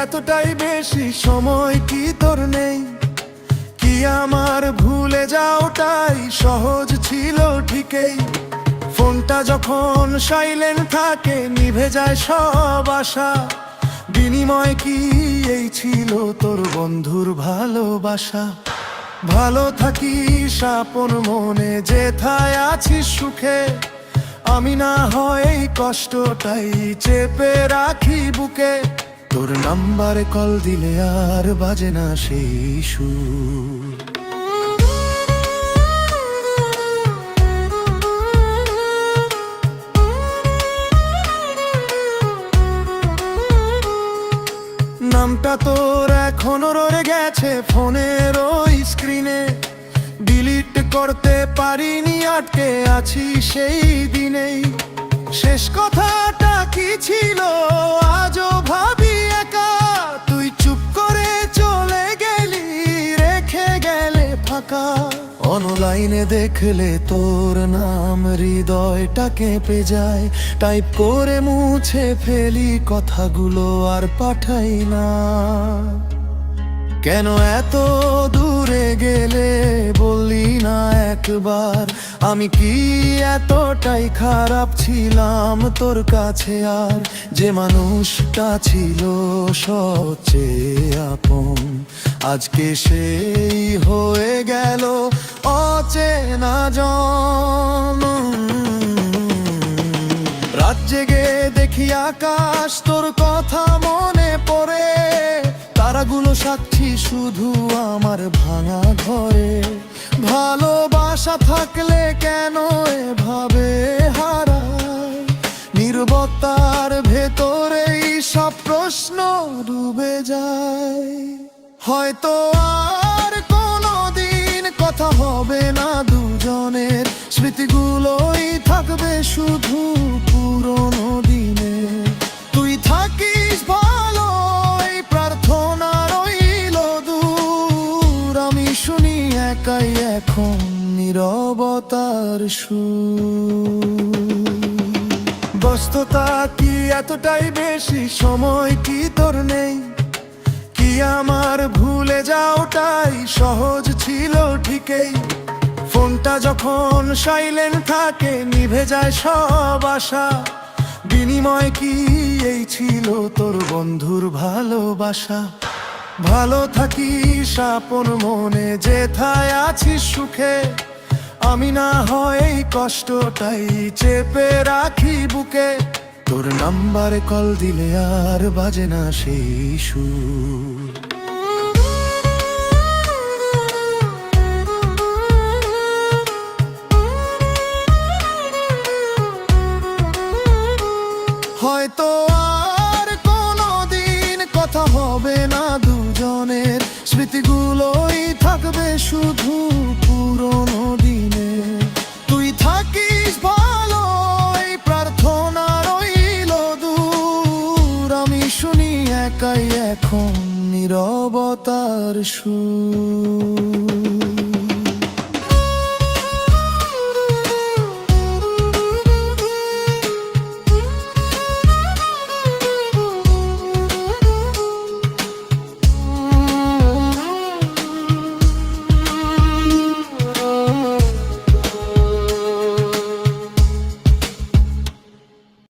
এতটাই বেশি সময় কি তোর নেই? কি আমার ভুলে যাওয়াটাই সহজ ছিল ঠিকই। ফোনটা যখন সাইলেন্ট থাকে নিভে যায় সব আশা। বিনিময় কি এই ছিল তোর বন্ধুর ভালোবাসা? ভালো থাকিস আপন মনে, যেথায় আছিস সুখে। আমি না হয় এই কষ্টটাই চেপে রাখি বুকে। তোর নাম্বারে কল দিলে আর বাজে না সেই সুর। নামটা তোর এখনো রয়ে গেছে ফোনের ওই স্ক্রিনে। ডিলিট করতে পারিনি, আটকে আছি সেই দিনেই। শেষ কথাটা কি ছিল আজও ভাবি একা। তুই চুপ করে চলে গেলি, রেখে গেলে ফাঁকা। অনলাইনে দেখলে তোর নাম হৃদয়টা কেঁপে যায়। টাইপ করে মুছে ফেলি কথাগুলো আর পাঠাই না। কেন এত দূরে গেলে বললি না একবার? আমি কি এতটাই খারাপ ছিলাম তোর কাছে? আর যে মানুষটা ছিল সবচেয়ে আপন, আজকে সেই হয়ে গেল অচেনা জন। রাত জেগে দেখি আকাশ তোর কথা মনে পড়ে। তারাগুলো সাক্ষী শুধু আমার ভাঙা ঘরে। ভালোবাসা থাকলে কেন এভাবে হারায়? নীরবতার ভেতরেই সব প্রশ্ন ডুবে যায়। হয়তো আর কোনোদিন কথা হবে না দুজনের, স্মৃতিগুলোই থাকবে শুধু পুরনো দিনে। তুই থাকিস ভালো এই প্রার্থনা রইল দূর। আমি শুনি একাই এখন নীরবতার সুর। ব্যস্ততা কি এতটাই বেশি সময় কি তোর নেই? কি আমার ভুলে যাওয়াটাই সহজ ছিল ঠিকই। ফোনটা যখন সাইলেন্ট থাকে নিভে যায় সব আশা। বিনিময় কি এই ছিল তোর বন্ধুর ভালোবাসা? ভালো থাকিস আপন মনে, যেথায় আছিস সুখে। আমি না হয় এই কষ্টটাই চেপে রাখি বুকে। তোর নাম্বারে কল দিলে আর বাজে না সেই সুর। হয়তো আর কোনোদিন কথা হবে না দুজনের, স্মৃতিগুলোই থাকবে শুধু পুরনো দিনে। তুই থাকিস ভালো এই প্রার্থনা রইল দূর। আমি শুনি একাই এখন নীরবতার সুর।